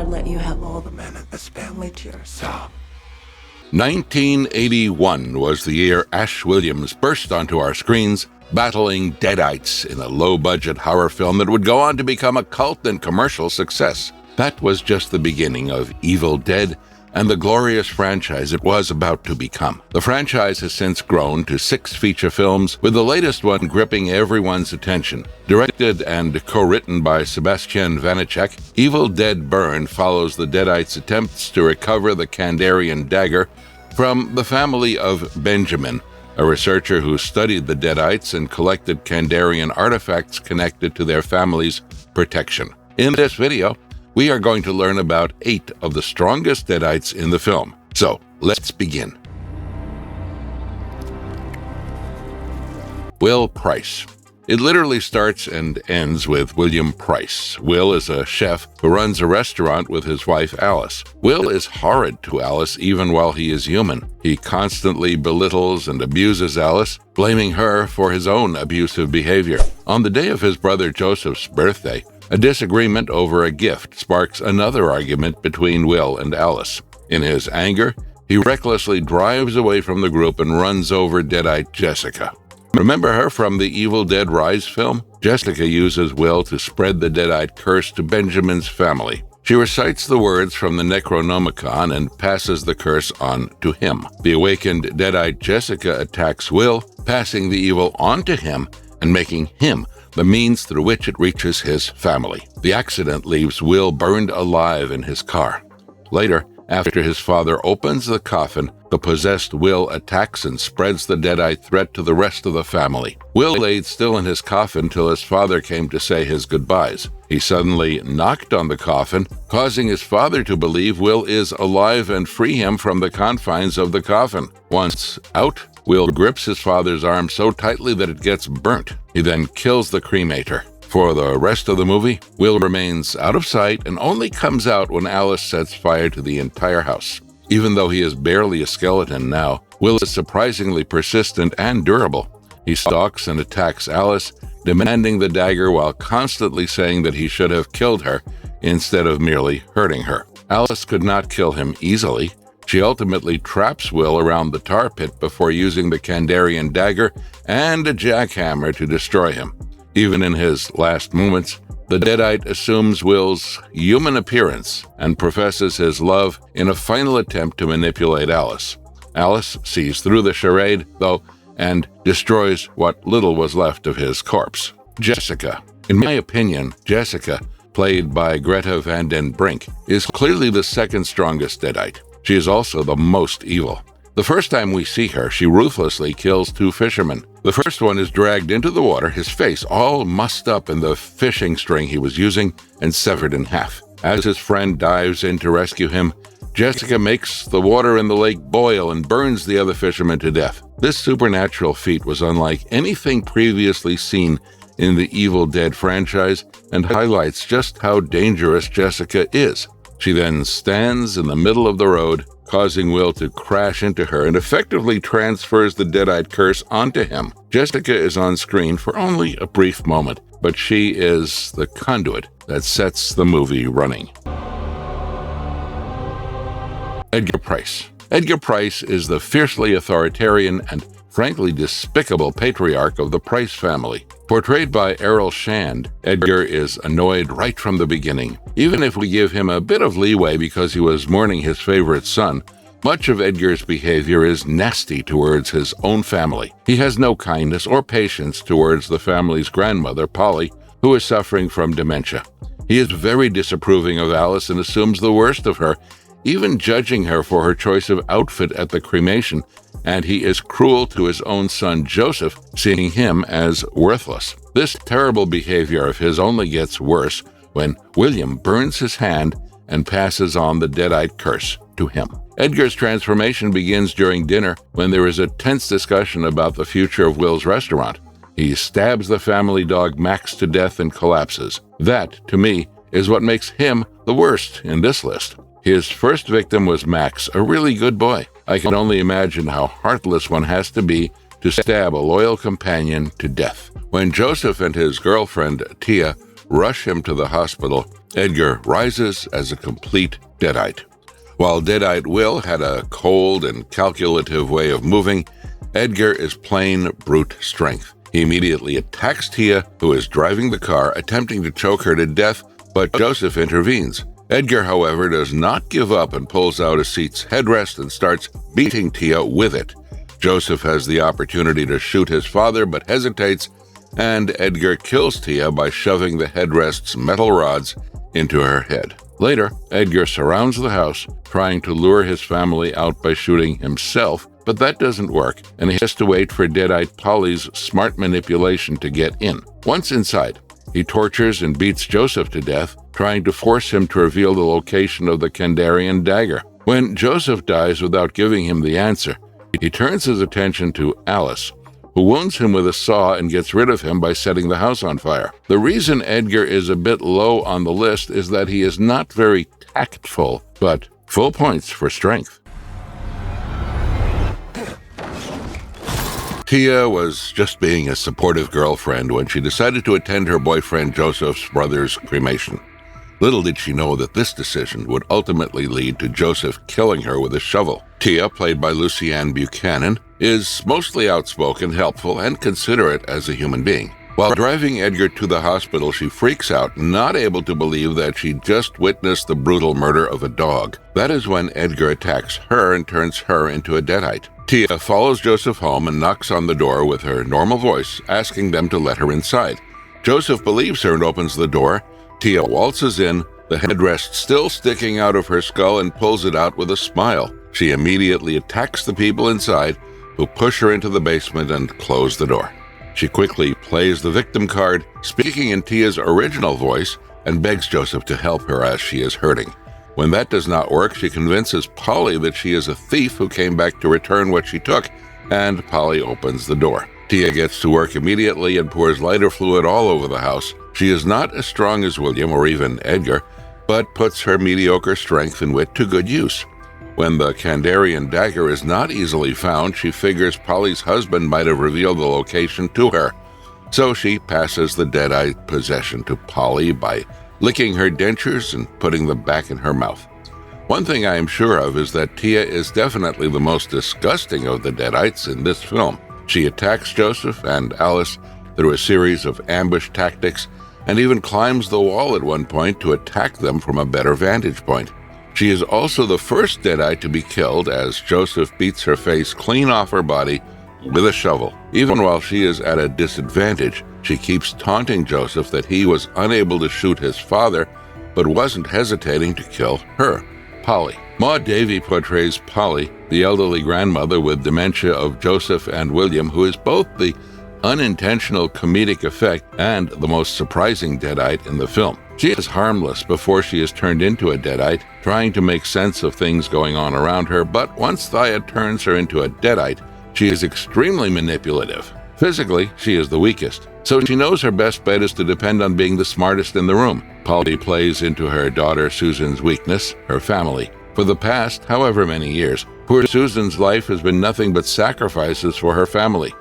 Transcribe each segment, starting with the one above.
I'd let you have all the men in this family to yourself. 1981 was the year Ash Williams burst onto our screens, battling Deadites in a low-budget horror film that would go on to become a cult and commercial success. That was just the beginning of Evil Dead and the glorious franchise it was about to become. The franchise has since grown to 6 feature films, with the latest one gripping everyone's attention. Directed and co-written by Sébastien Vaniček, Evil Dead Burn follows the Deadites' attempts to recover the Kandarian Dagger from the family of Benjamin, a researcher who studied the Deadites and collected Kandarian artifacts connected to their family's protection. In this video, we are going to learn about 8 of the strongest Deadites in the film. So, let's begin. Will Price. It literally starts and ends with William Price. Will is a chef who runs a restaurant with his wife Alice. Will is horrid to Alice even while he is human. He constantly belittles and abuses Alice, blaming her for his own abusive behavior. On the day of his brother Joseph's birthday, a disagreement over a gift sparks another argument between Will and Alice. In his anger, he recklessly drives away from the group and runs over Deadite Jessica. Remember her from the Evil Dead Rise film? Jessica uses Will to spread the Deadite curse to Benjamin's family. She recites the words from the Necronomicon and passes the curse on to him. The awakened Deadite Jessica attacks Will, passing the evil on to him and making him the means through which it reaches his family. The accident leaves Will burned alive in his car. Later, after his father opens the coffin, the possessed Will attacks and spreads the Deadite threat to the rest of the family. Will laid still in his coffin till his father came to say his goodbyes. He suddenly knocked on the coffin, causing his father to believe Will is alive and free him from the confines of the coffin. Once out, Will grips his father's arm so tightly that it gets burnt. He then kills the cremator. For the rest of the movie, Will remains out of sight and only comes out when Alice sets fire to the entire house. Even though he is barely a skeleton now, Will is surprisingly persistent and durable. He stalks and attacks Alice, demanding the dagger while constantly saying that he should have killed her instead of merely hurting her. Alice could not kill him easily. She ultimately traps Will around the tar pit before using the Kandarian dagger and a jackhammer to destroy him. Even in his last moments, the Deadite assumes Will's human appearance and professes his love in a final attempt to manipulate Alice. Alice sees through the charade, though, and destroys what little was left of his corpse. Jessica. In my opinion, Jessica, played by Greta Van den Brink, is clearly the second strongest Deadite. She is also the most evil. The first time we see her, she ruthlessly kills 2 fishermen. The first one is dragged into the water, his face all mussed up in the fishing string he was using, and severed in half. As his friend dives in to rescue him, Jessica makes the water in the lake boil and burns the other fisherman to death. This supernatural feat was unlike anything previously seen in the Evil Dead franchise and highlights just how dangerous Jessica is. She then stands in the middle of the road, causing Will to crash into her and effectively transfers the Deadite curse onto him. Jessica is on screen for only a brief moment, but she is the conduit that sets the movie running. Edgar Price. Edgar Price is the fiercely authoritarian and frankly despicable patriarch of the Price family. Portrayed by Errol Shand, Edgar is annoyed right from the beginning. Even if we give him a bit of leeway because he was mourning his favorite son, much of Edgar's behavior is nasty towards his own family. He has no kindness or patience towards the family's grandmother, Polly, who is suffering from dementia. He is very disapproving of Alice and assumes the worst of her, even judging her for her choice of outfit at the cremation, and he is cruel to his own son Joseph, seeing him as worthless. This terrible behavior of his only gets worse when William burns his hand and passes on the Deadite curse to him. Edgar's transformation begins during dinner when there is a tense discussion about the future of Will's restaurant. He stabs the family dog Max to death and collapses. That, to me, is what makes him the worst in this list. His first victim was Max, a really good boy. I can only imagine how heartless one has to be to stab a loyal companion to death. When Joseph and his girlfriend, Tia, rush him to the hospital, Edgar rises as a complete Deadite. While Deadite Will had a cold and calculative way of moving, Edgar is plain brute strength. He immediately attacks Tia, who is driving the car, attempting to choke her to death, but Joseph intervenes. Edgar, however, does not give up and pulls out a seat's headrest and starts beating Tia with it. Joseph has the opportunity to shoot his father, but hesitates, and Edgar kills Tia by shoving the headrest's metal rods into her head. Later, Edgar surrounds the house, trying to lure his family out by shooting himself, but that doesn't work, and he has to wait for Deadite Polly's smart manipulation to get in. Once inside, he tortures and beats Joseph to death, trying to force him to reveal the location of the Kandarian Dagger. When Joseph dies without giving him the answer, he turns his attention to Alice, who wounds him with a saw and gets rid of him by setting the house on fire. The reason Edgar is a bit low on the list is that he is not very tactful, but full points for strength. Tia was just being a supportive girlfriend when she decided to attend her boyfriend Joseph's brother's cremation. Little did she know that this decision would ultimately lead to Joseph killing her with a shovel. Tia, played by Lucianne Buchanan, is mostly outspoken, helpful, and considerate as a human being. While driving Edgar to the hospital, she freaks out, not able to believe that she just witnessed the brutal murder of a dog. That is when Edgar attacks her and turns her into a Deadite. Tia follows Joseph home and knocks on the door with her normal voice, asking them to let her inside. Joseph believes her and opens the door. Tia waltzes in, the headrest still sticking out of her skull, and pulls it out with a smile. She immediately attacks the people inside, who push her into the basement and close the door. She quickly plays the victim card, speaking in Tia's original voice, and begs Joseph to help her as she is hurting. When that does not work, she convinces Polly that she is a thief who came back to return what she took, and Polly opens the door. Tia gets to work immediately and pours lighter fluid all over the house. She is not as strong as William or even Edgar, but puts her mediocre strength and wit to good use. When the Kandarian Dagger is not easily found, she figures Polly's husband might have revealed the location to her. So she passes the Deadite possession to Polly by licking her dentures and putting them back in her mouth. One thing I am sure of is that Tia is definitely the most disgusting of the Deadites in this film. She attacks Joseph and Alice through a series of ambush tactics and even climbs the wall at one point to attack them from a better vantage point. She is also the first Deadite to be killed as Joseph beats her face clean off her body with a shovel. Even while she is at a disadvantage, she keeps taunting Joseph that he was unable to shoot his father, but wasn't hesitating to kill her, Polly. Maud Davey portrays Polly, the elderly grandmother with dementia of Joseph and William, who is both the unintentional comedic effect and the most surprising Deadite in the film. She is harmless before she is turned into a Deadite, trying to make sense of things going on around her, but once Thea turns her into a Deadite, she is extremely manipulative. Physically, she is the weakest, so she knows her best bet is to depend on being the smartest in the room. Polly plays into her daughter Susan's weakness, her family. For the past, however many years, poor Susan's life has been nothing but sacrifices for her family.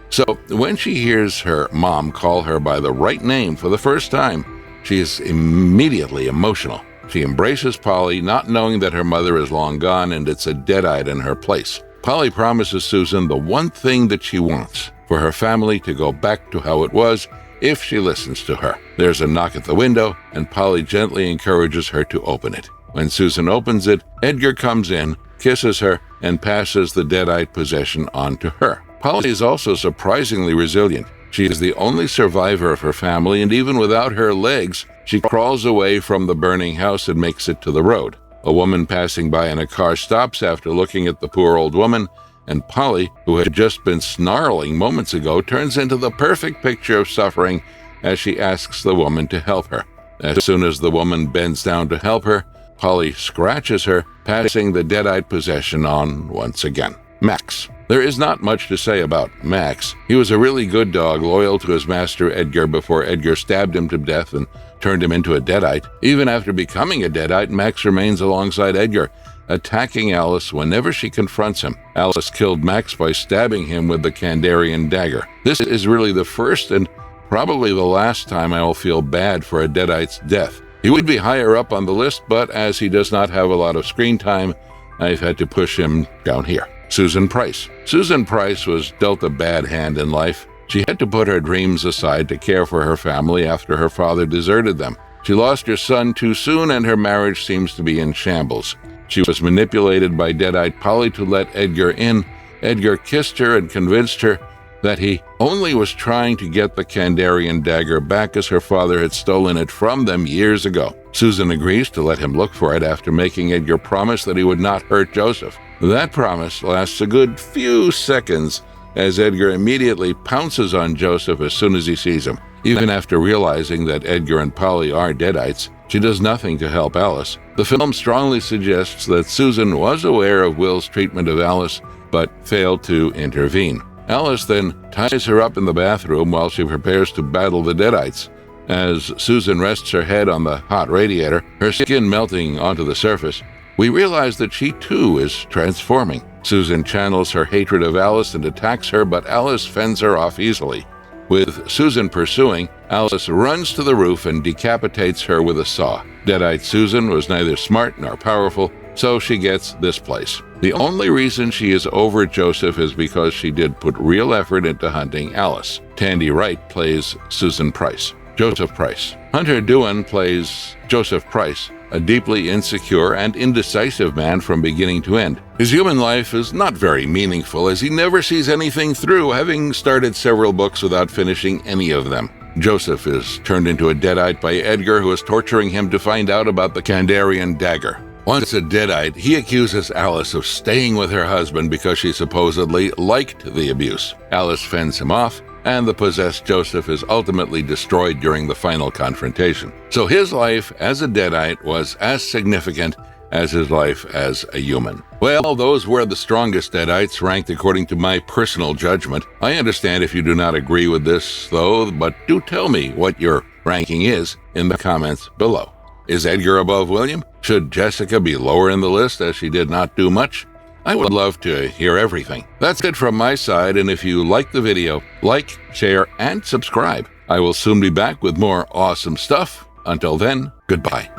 So when she hears her mom call her by the right name for the first time, she is immediately emotional. She embraces Polly, not knowing that her mother is long gone and it's a Deadite in her place. Polly promises Susan the one thing that she wants, for her family to go back to how it was if she listens to her. There's a knock at the window, and Polly gently encourages her to open it. When Susan opens it, Edgar comes in, kisses her, and passes the Deadite possession on to her. Polly is also surprisingly resilient. She is the only survivor of her family, and even without her legs, she crawls away from the burning house and makes it to the road. A woman passing by in a car stops after looking at the poor old woman, and Polly, who had just been snarling moments ago, turns into the perfect picture of suffering as she asks the woman to help her. As soon as the woman bends down to help her, Polly scratches her, passing the Deadite possession on once again. Max. There is not much to say about Max. He was a really good dog, loyal to his master Edgar before Edgar stabbed him to death and turned him into a Deadite. Even after becoming a Deadite, Max remains alongside Edgar, attacking Alice whenever she confronts him. Alice killed Max by stabbing him with the Kandarian Dagger. This is really the first and probably the last time I will feel bad for a Deadite's death. He would be higher up on the list, but as he does not have a lot of screen time, I've had to push him down here. Susan Price. Susan Price was dealt a bad hand in life. She had to put her dreams aside to care for her family after her father deserted them. She lost her son too soon, and her marriage seems to be in shambles. She was manipulated by Deadite Polly to let Edgar in. Edgar kissed her and convinced her that he only was trying to get the Kandarian Dagger back, as her father had stolen it from them years ago. Susan agrees to let him look for it after making Edgar promise that he would not hurt Joseph. That promise lasts a good few seconds, as Edgar immediately pounces on Joseph as soon as he sees him. Even after realizing that Edgar and Polly are Deadites, she does nothing to help Alice. The film strongly suggests that Susan was aware of Will's treatment of Alice, but failed to intervene. Alice then ties her up in the bathroom while she prepares to battle the Deadites. As Susan rests her head on the hot radiator, her skin melting onto the surface, we realize that she too is transforming. Susan channels her hatred of Alice and attacks her, but Alice fends her off easily. With Susan pursuing, Alice runs to the roof and decapitates her with a saw. Deadite Susan was neither smart nor powerful, so she gets this place. The only reason she is over Joseph is because she did put real effort into hunting Alice. Tandy Wright plays Susan Price. Joseph Price. Hunter Dewan plays Joseph Price, a deeply insecure and indecisive man from beginning to end. His human life is not very meaningful, as he never sees anything through, having started several books without finishing any of them. Joseph is turned into a Deadite by Edgar, who is torturing him to find out about the Kandarian Dagger. Once a Deadite, he accuses Alice of staying with her husband because she supposedly liked the abuse. Alice fends him off, and the possessed Joseph is ultimately destroyed during the final confrontation. So his life as a Deadite was as significant as his life as a human. Well, those were the strongest Deadites, ranked according to my personal judgment. I understand if you do not agree with this, though, but do tell me what your ranking is in the comments below. Is Edgar above William? Should Jessica be lower in the list, as she did not do much? I would love to hear everything. That's it from my side, and if you like the video, like, share, and subscribe. I will soon be back with more awesome stuff. Until then, goodbye.